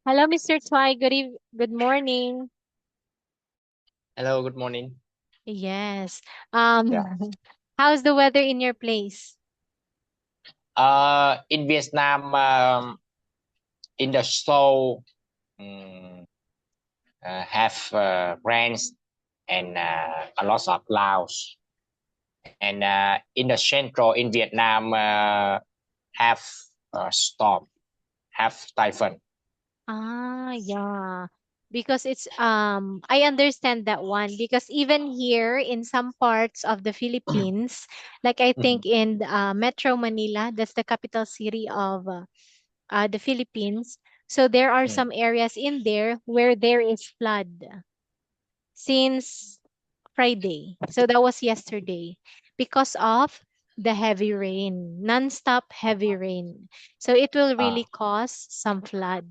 Hello, Mr. Thoai. Good morning. Hello, good morning. Yes. Yeah. How's the weather in your place? In Vietnam, in the Seoul, um, have rains and a lot of clouds. And in the central in Vietnam, have storm, have typhoon. Yeah. Because I understand that one because even here in some parts of the Philippines, like I Mhm, think in Metro Manila, that's the capital city of the Philippines. So there are mm, some areas in there where there is flood since Friday. So that was yesterday because of the heavy rain, non-stop heavy rain. So it will uh, really cause some flood.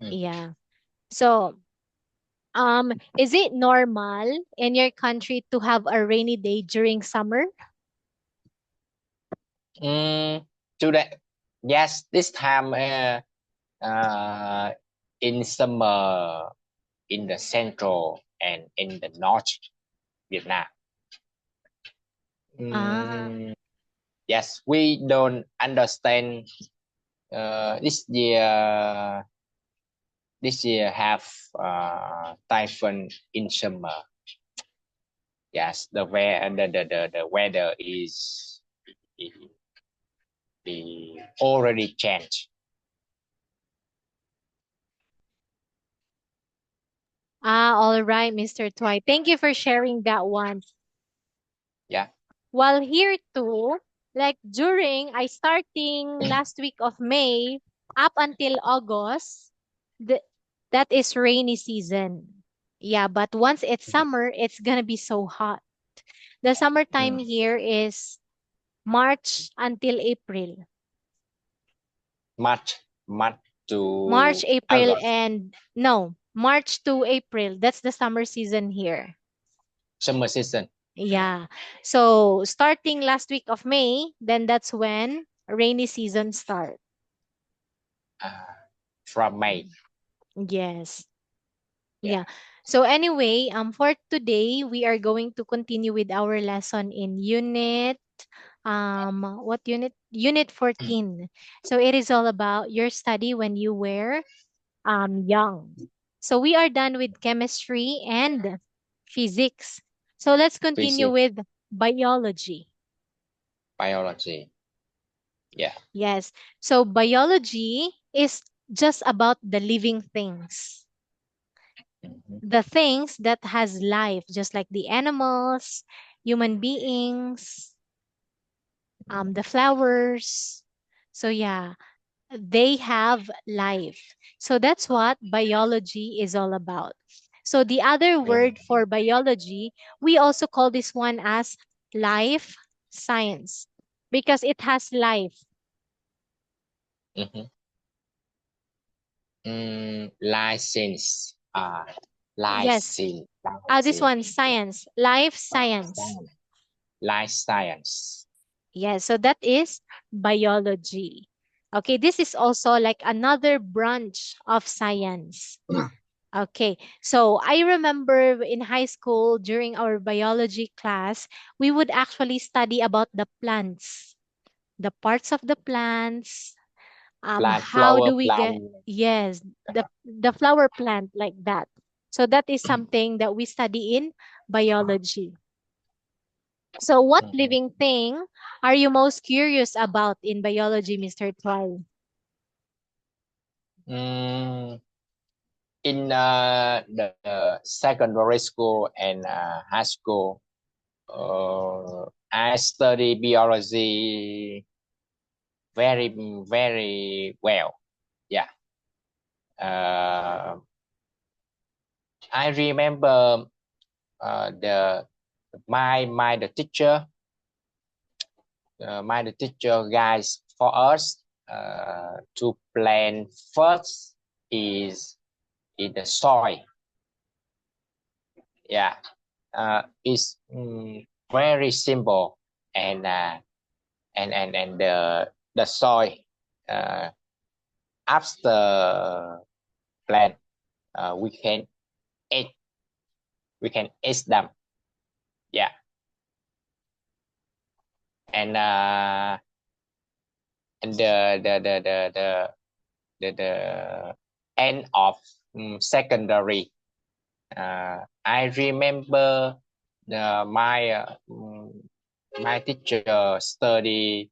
mm. Yeah. So, is it normal in your country to have a rainy day during summer? Mm, Today, yes, this time uh, in summer in the central and in the north Vietnam. Ah, Mm, yes, we don't understand this year. This year have typhoon in summer. Yes, the weather is already changed. all right, Mr. Twy. Thank you for sharing that one. Yeah. While here too, like during I starting last week of May up until August, the, that is rainy season. Yeah, but once it's summer, it's gonna be so hot. The summertime Mm. here is March until April. March March March, to April, August, and no, March to April. That's the summer season here. summer season. Yeah. Yeah. So starting last week of May, then that's when rainy season starts. Uh, from May. Yes. Yeah. Yeah. So anyway, for today we are going to continue with our lesson in what unit? Unit 14. So it is all about your study when you were young. So we are done with chemistry and physics. So let's continue Physics, with biology. biology. Yeah. Yes. So biology is just about the living things. Mhm. The things that has life, just like the animals, human beings, the flowers. So yeah, they have life. So that's what biology is all about. So the other word Mm-hmm. for biology, we also call this one as life science because it has life. Mm-hmm. License. Yes. This License. one, Yeah. science, life science. Science. Life science. Yes, so that is biology. Okay, this is also like another branch of science. Okay, so I remember in high school during our biology class, we would actually study about the plants, the parts of the plants. Plant, How flower do we get, plant. yes, the flower plant like that. So that is something that we study in biology. So what Mhm. living thing are you most curious about in biology, Mr. Twy? Mm, in the secondary school and high school, I study biology very, very well. Yeah. Uh, I remember the teacher, the teacher guys for us to plant first is the soil. Yeah. It's very simple and and the soil uh, after plan, we can eat them. Yeah, and the end of secondary. I remember my teacher study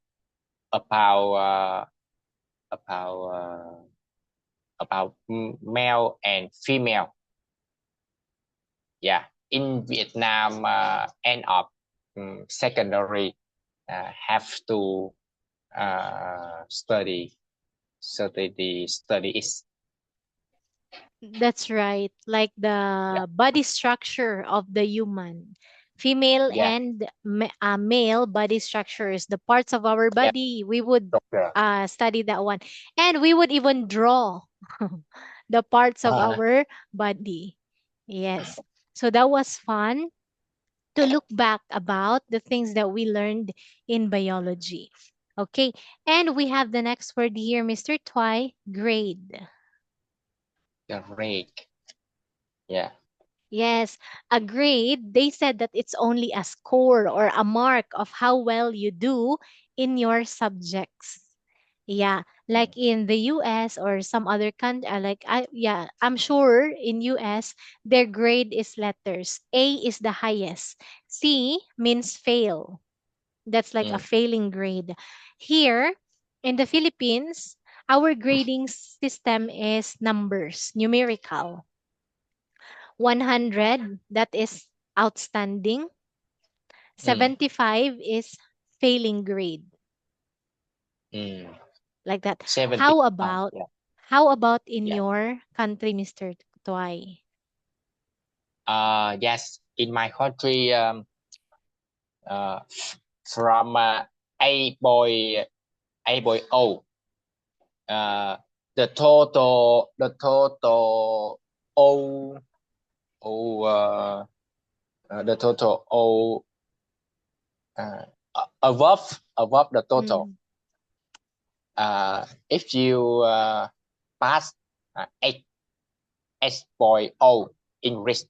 about about uh, male and female. Yeah, in Vietnam, end of secondary, have to study is. That's right. Like Yeah, the body structure of the human. Female yeah, and male body structures, the parts of our yeah, body, we would doctor. study that one. And we would even draw the parts of Uh, our body. Yes. So that was fun to look back about the things that we learned in biology. Okay. And we have the next word here, Mr. Twy, grade. the rake. Yeah. Yes, a grade, they said that it's only a score or a mark of how well you do in your subjects. Yeah, Mm, like in the US or some other country, I'm sure in US their grade is letters. A is the highest. C means fail. That's like a mm, failing grade. Here in the Philippines, our grading system is numbers, numerical. 100, that is outstanding. mm. 75 is failing grade, Mm. like that. 70. How about Yeah, in yeah. your country, Mr. Toy? Yes, in my country, uh, from A boy O, uh, the total O O the total O uh, above the total. Mm, If you pass 8.0 English,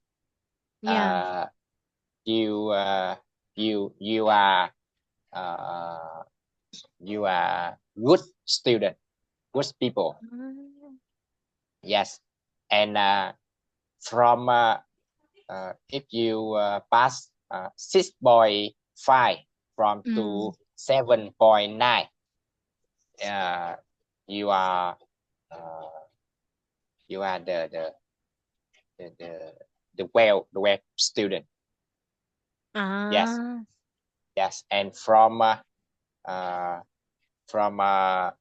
yeah. uh, you you are uh, you are good student, good people. Mm, Yes, and from if you pass 6.5 from to mm. 7.9, uh, you are uh, you are the the, the well student. Yes, Ah, yes, and uh, from 5.0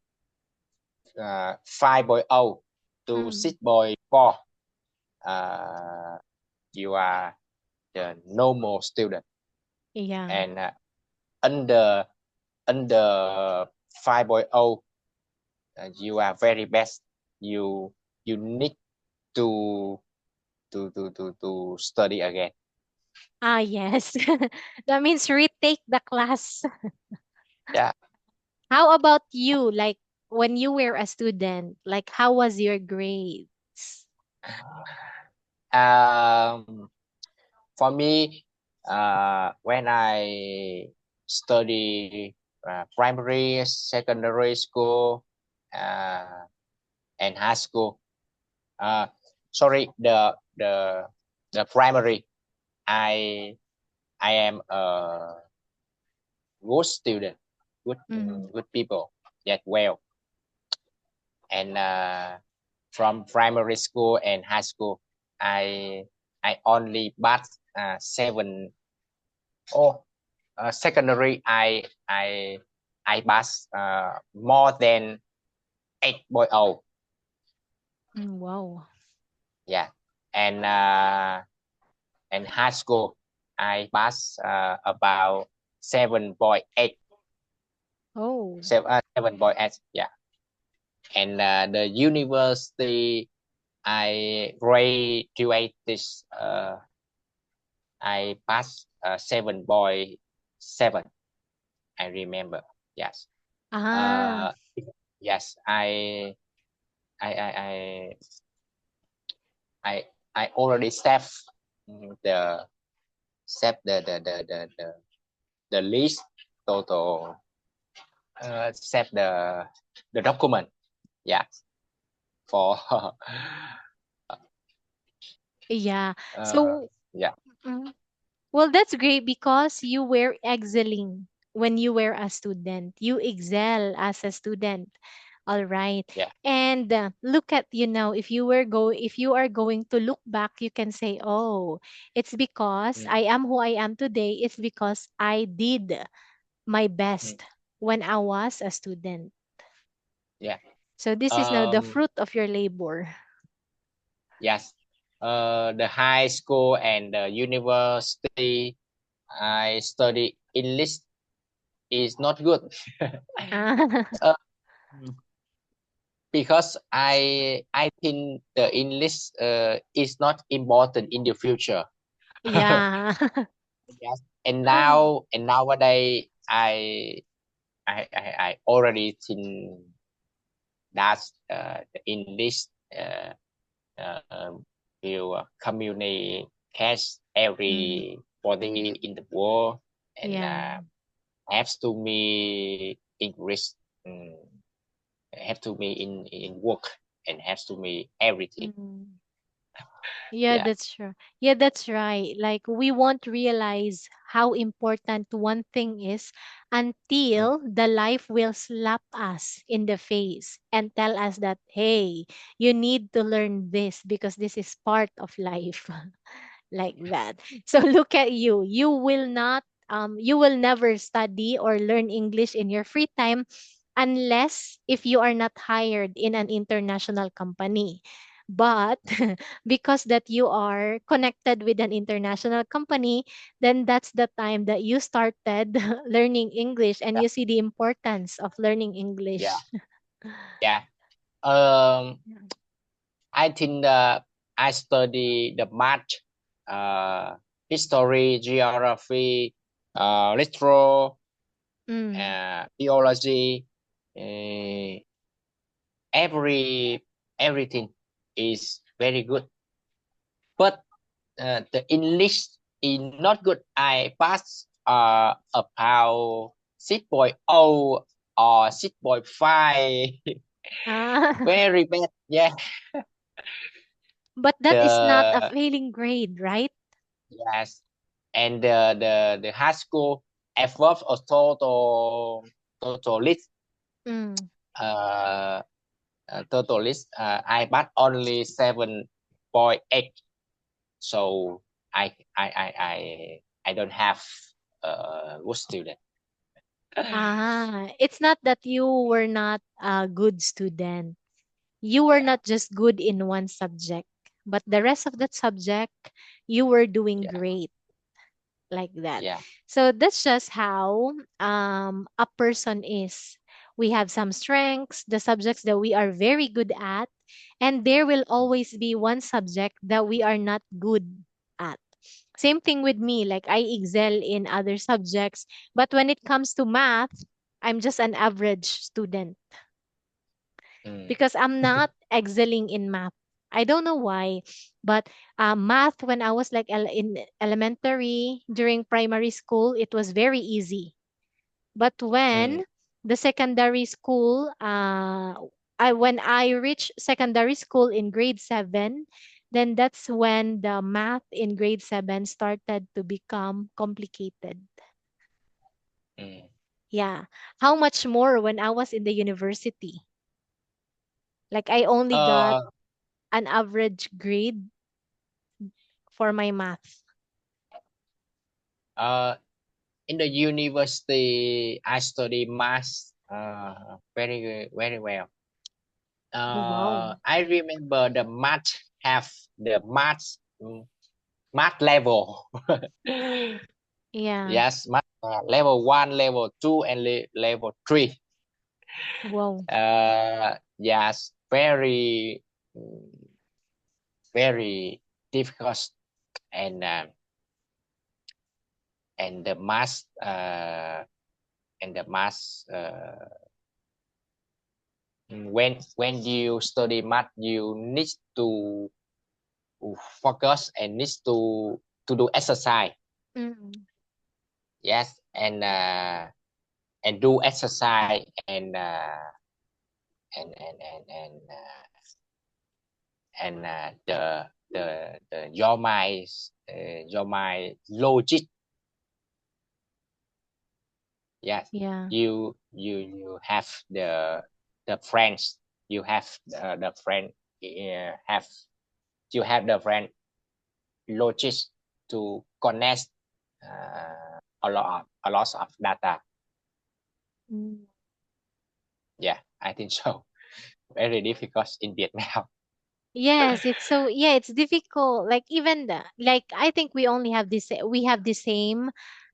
to mm, 6.4, uh, you are the normal student, yeah. and under 5.0, you are very best. You need to to study again. Ah, yes. That means retake the class. Yeah. How about you? Like when you were a student, like how was your grades? Um, for me, when I study primary, secondary school, uh, and high school. Uh, Sorry, the primary. I I am a good student, Mm, good people, yet well. And from primary school and high school, I I only pass 7. Oh, secondary, I pass more than 8.0. wow. Yeah, and high school, I pass about 7.8. Oh. 7.8. Yeah, and the university I graduate this, I pass 7.7. I remember. Yes. Ah, Uh, yes. I I I I I already the save the list total save the document. Yeah, for Yeah. uh, So, yeah, mm, well, that's great because you were excelling when you were a student. You excel as a student. All right. yeah. And look at, if you are going to look back, you can say, "Oh, it's because Mm, I am who I am today. It's because I did my mm, best when I was a student." yeah. So this is now the Um, fruit of your labor. yes. The high school and the university I study English is not good. uh, because I think the English is not important in the future. Yeah. Yes. And nowadays I already think that the English uh, uh, will communicate Mm, everybody in the world and yeah. has to me English um, have to me in work and has to me everything. Mm. Yeah, Yeah. that's true. Yeah, that's right. Like we won't realize how important one thing is Mm, until the life will slap us in the face and tell us that, hey, you need to learn this because this is part of life. Like that. So look at you. You will never study or learn English in your free time unless if you are not hired in an international company. But because that you are connected with an international company, then that's the time that you started learning English and yeah. you see the importance of learning Yeah. English. Yeah. Um, Yeah. I think I study the math, uh, history, geography, literature, Mm. theology, uh, every everything is very good. But the English is not good. I pass about 6.0 or 6.5. Ah, Very bad. Yeah. but that is not a The failing grade, right? yes, and the high school effort or total list Mm. uh, total list I passed only 7.8. So I don't have good student. Ah, it's not that you were not a good student. You were Yeah, not just good in one subject, but the rest of that subject, you were doing yeah, great like that. yeah. So that's just how a person is. We have some strengths, the subjects that we are very good at, and there will always be one subject that we are not good at. Same thing with me, like I excel in other subjects, but when it comes to math, I'm just an average student Mm, because I'm not excelling in math. I don't know why, but math when I was like in elementary, during primary school, it was very easy. But mm, when the secondary school, when I reached secondary school in grade 7, then that's when the math in grade 7 started to become complicated. mm. Yeah. How much more when I was in the university? Like I only got Uh, an average grade for my math. uh, in the university, I study math very well. Oh, wow. I remember the math have the math level. Yeah. Yes, math level one, level two, and level three. Wow. Yes, mm, very difficult, and and the math and the math when you study math, you need to focus and needs to do exercise. Mm. Yes, and do exercise and the your mind logic. Yes, Yeah. you have the friends. You have the friend. Have you have the friend logic to connect a lot of data. Mm. Yeah, I think so. Very difficult in Vietnam. Yes, it's so, yeah, it's difficult. Like even like I think we have the same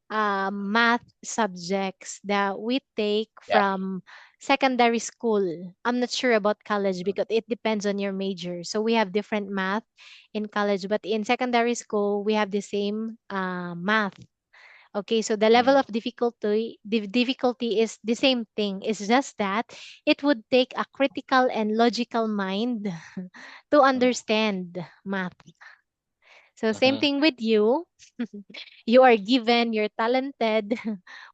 math subjects that we take Yeah. from secondary school. I'm not sure about college because it depends on your major. So we have different math in college, but in secondary school we have the same math. Okay, so the level Mm, of difficulty is the same thing. It's just that it would take a critical and logical mind to mm, understand math. So same mhm, thing with you. You are given, you're talented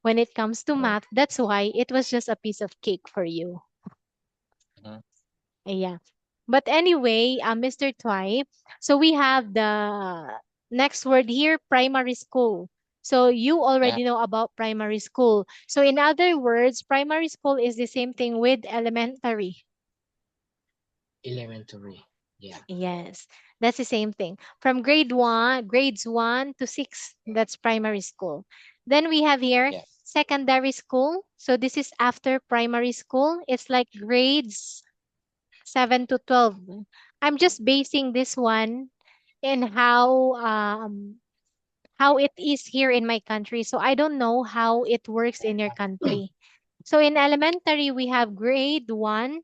when it comes to mm, math. That's why it was just a piece of cake for you. mhm. Yeah. But anyway, Mr. Twai, so we have the next word here, primary school. So you Yeah, already know about primary school. So in other words, primary school is the same thing with elementary. elementary. Yeah, Yes, that's the same thing. From grades 1 to 6, that's primary school. Then we have here yeah. secondary school. So this is after primary school. It's like grades 7 to 12. I'm just basing this one in how it is here in my country. So I don't know how it works in your country. So in elementary, we have grade 1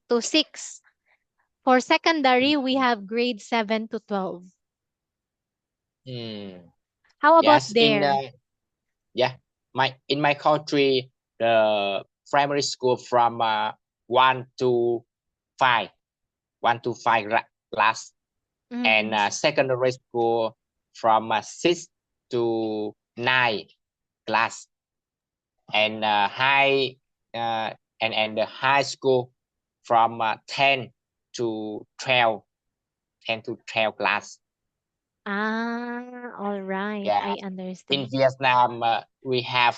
to 6. For secondary, we Mm, have grade 7 to 12. mm. How about Yes, there? yeah, my in my country, the primary school from 1 to 5, 1 to 5 class, and Mm. secondary school from 6 to 9 class, and and the high school from 10 to 12 class. Ah, all right. Yeah, I in understand. Vietnam we have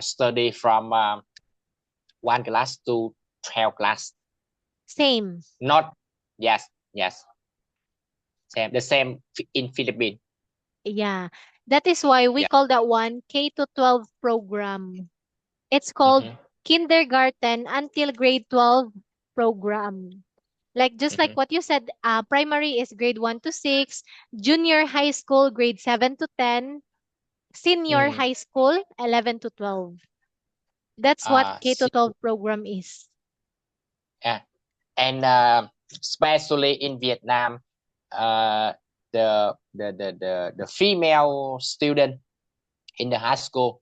study from 1 class to 12 class. Same. Not, yes, yes, same the same in Philippines. Yeah. That is why we Yeah. call that one K to 12 program. It's called Mm-hmm, kindergarten until grade 12 program. Like just like mm-hmm, what you said, primary is grade 1 to 6, junior high school grade 7 to 10, senior mm. high school 11 to 12. That's what K to See, 12 program is. yeah. And especially in Vietnam, uh, the female student in the high school,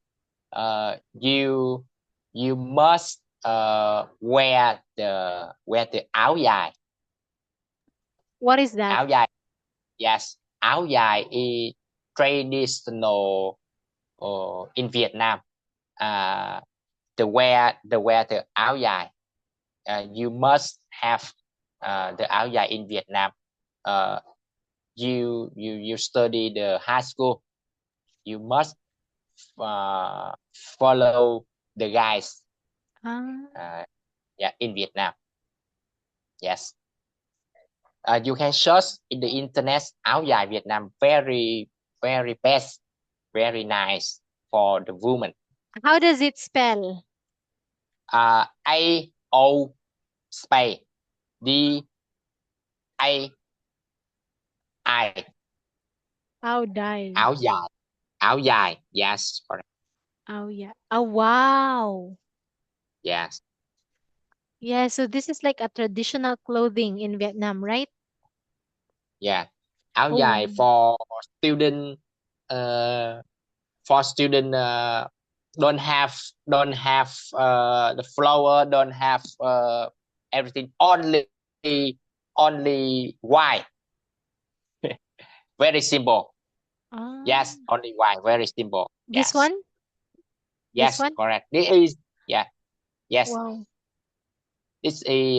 you must wear the áo dài. What is that? Áo dài, yes, áo dài is traditional in Vietnam. Uh, the áo dài, you must have the áo dài in Vietnam. Uh, you study the high school, you must uh, follow the guys. Ah, Uh, yeah, in Vietnam. Yes. You can search in the internet áo dài Việt Nam, very very best, very nice for the woman. how does it spell? A O space D A I, How die? áo dài, áo dài, yes, correct. Oh yeah. Oh wow. Yes, Yeah, so this is like a traditional clothing in Vietnam, right? yeah, áo dài Oh. student uh, for student don't have don't have the flour, don't have everything, only white. Very simple. Ah, Yes, only white. Very simple. this Yes, one? This yes, one? correct. This is, yeah, yes. Wow. It's a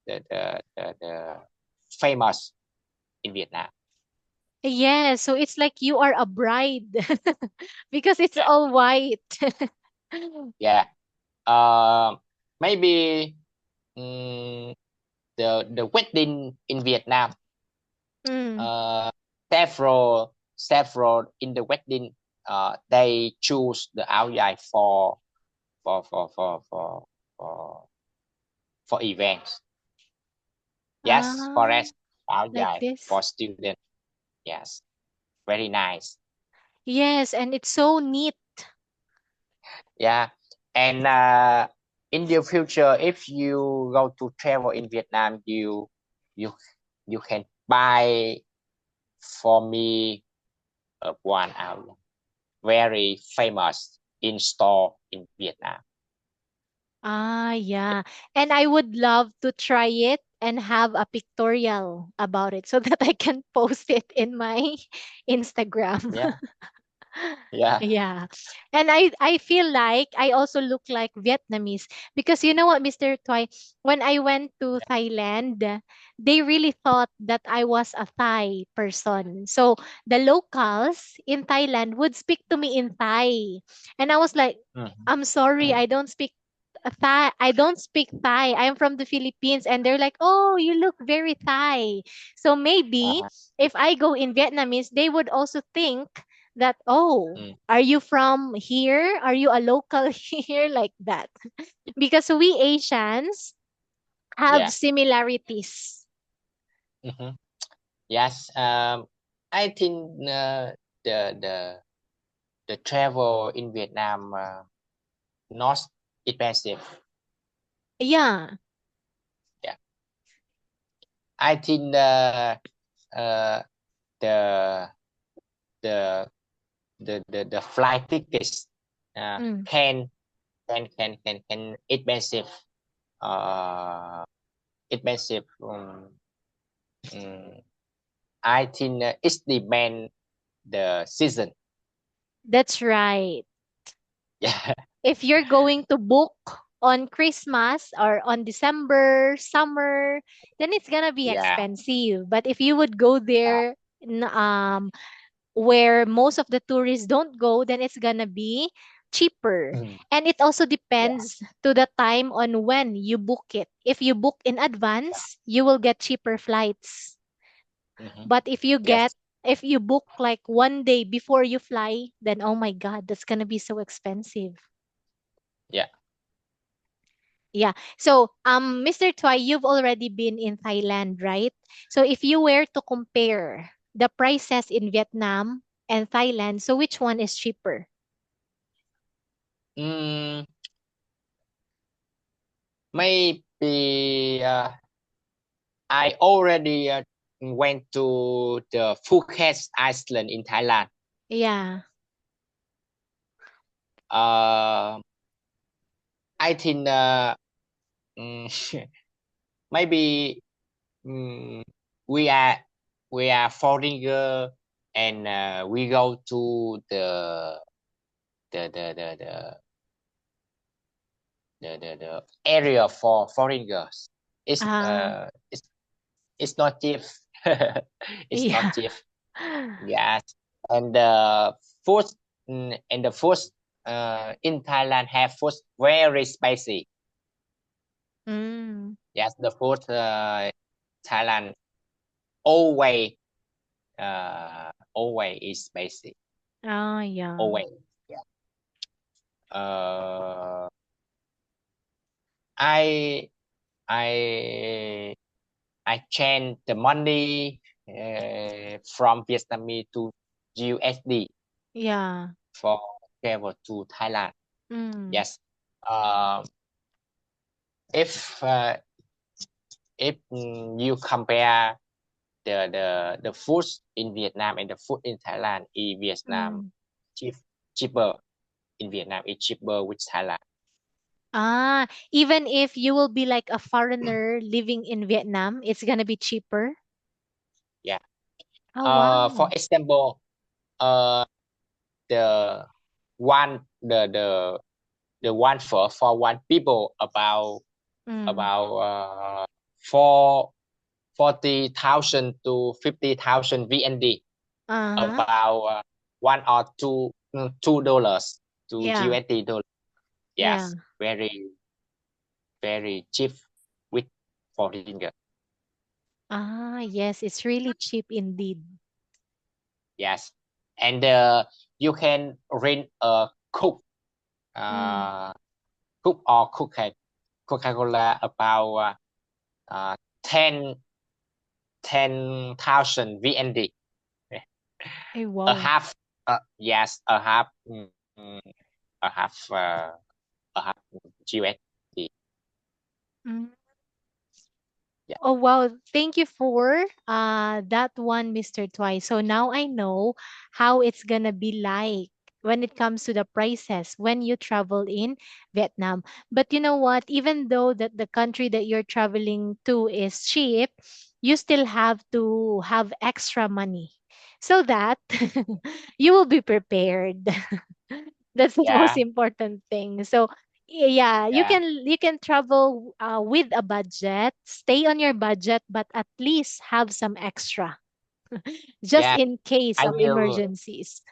the famous in Vietnam. Yeah, so it's like you are a bride because it's Yeah, all white. yeah. Maybe mm, the wedding in Vietnam. Mm. Uh, several in the wedding. They choose the áo dài for for for for for for events. Yes, Ah, correct. Áo like dài this. for student. Yes, very nice. Yes, and it's so neat. Yeah, and in the future, if you go to travel in Vietnam, you you can buy for me one áo very famous in store in Vietnam. Ah, yeah. And I would love to try it and have a pictorial about it so that I can post it in my Instagram. Yeah, yeah. Yeah. And I feel like I also look like Vietnamese because you know what, Mr. Toy, when I went to Thailand, they really thought that I was a Thai person. So the locals in Thailand would speak to me in Thai. And I was like, Mhm. I'm sorry, I don't speak Thai. I don't speak Thai. I'm from the Philippines. And they're like, oh, you look very Thai. So maybe Uh-huh. if I go in Vietnamese, they would also think that, oh, Mm. are you from here? Are you a local here? Like that. Because we Asians have Yeah. similarities. Mhm. Yes. I think the the travel in Vietnam not expensive. Yeah. Yeah. I think uh, the the the flight tickets Mm. can expensive uh expensive um, I think it depend the season. That's right. Yeah, If you're going to book on Christmas or on December, summer, then it's gonna be yeah, expensive. But if you would go there where most of the tourists don't go, then it's gonna be cheaper. mhm, And it also yeah, depends to the time on when you book it. If you book in advance, you will get cheaper flights. mhm, But yes, if you book like one day before you fly, then oh my God, that's gonna be so expensive. yeah. Yeah. So, Mr. Twai, you've already been in Thailand, right? So, if you were to compare the prices in Vietnam and Thailand, so which one is cheaper? Mm, maybe I already went to the Phuket Island in Thailand. Yeah. Uh, I think mm, maybe mm, we are we are foreigner and we go to the the the the the area for foreigners. It's Ah, it's not cheap. It's yeah. not cheap. Yes, and the food and the food in Thailand have food very spicy. Mm. Yes, the food Thailand always always is spicy. Ah, yeah. Always. Yeah. Uh, I I I change the money from Vietnamese to USD Yeah. for travel to Thailand. Mm. Yes. Um, if you compare the food in Vietnam and the food in Thailand, in Vietnam Mm. cheap cheaper. in Vietnam is cheaper with Thailand. Ah, even if you will be like a foreigner living in Vietnam, it's gonna be cheaper. Yeah. Oh, For wow. example, uh, the the one for one people Mm. about four 40,000 to 50,000 VND, Uh-huh. about one or $2 to Yeah. USD dollar. Yeah. Yes, very cheap with foreign ringgit. Ah, yes, it's really cheap indeed. Yes, and you can rent a Mm. uh, or Coca Cola about uh, 10 10,000 VND. Hey, A wow. half, yes, a half, a half, a half USD. Mm. Yeah, Oh wow, thank you for that one, Mr. Twice. So now I know how it's gonna be like when it comes to the prices when you travel in Vietnam. But you know what? Even though that the country that you're traveling to is cheap, you still have to have extra money so that you will be prepared. That's the most yeah, important thing. So yeah, yeah, you can travel with a budget, stay on your budget, but at least have some extra just yeah. in case I of will, emergencies.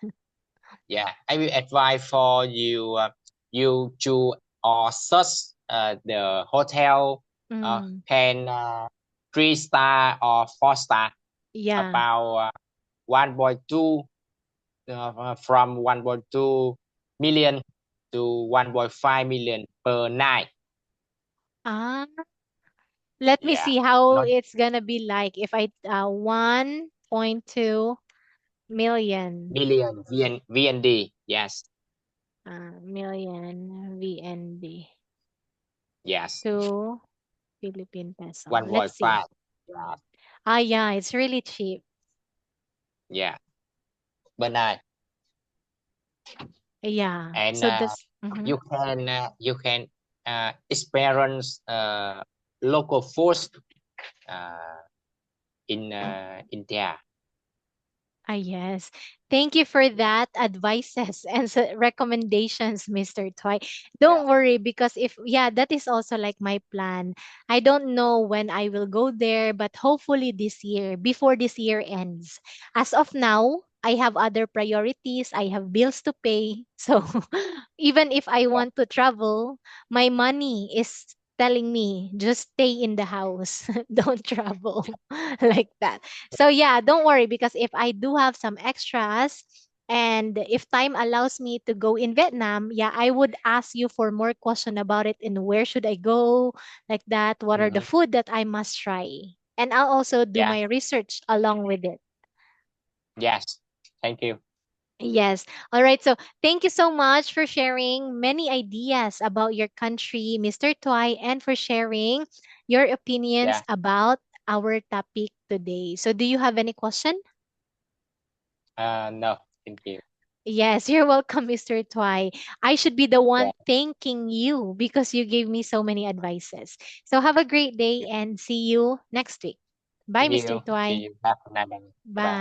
I will advise for you. You to or search the hotel Mm, can 3 star or 4 star yeah. about 1.2 from 1.2 million to 1.5 million per night. Ah, let me Yeah, see how not it's gonna be like if I 1.2 million million VND. Yes, million VNB yes, to Philippine peso. Let's see. 1.5. Yeah, Ah, yeah, it's really cheap. yeah, per night, Yeah. and So that's mhm. you can experience local food uh, in there. Ah, yes. Thank you for Yeah, that advices and recommendations, Mr. Toy. yeah, Don't worry because if yeah, that is also like my plan. I don't know when I will go there, but hopefully this year, before this year ends. As of now, I have other priorities. I have bills to pay. So even if I yeah. want to travel, my money is telling me just stay in the house. Don't travel like that. So yeah, don't worry because if I do have some extras and if time allows me to go in Vietnam, yeah, I would ask you for more question about it and where should I go, like that, what are the Hmm. food that I must try. And I'll also do Yeah, my research along with it. yes. Thank you. Yes. All right. So thank you so much for sharing many ideas about your country, Mr. Toy, and for sharing your opinions Yeah. about our topic today. So do you have any question? No, thank you. Yes, you're welcome, Mr. Twy. I should be the Yeah. one thanking you because you gave me so many advices. So have a great day and see you next week. Bye, Thank Mr. you. See Twy. you. Have a nice day. Bye bye. Bye.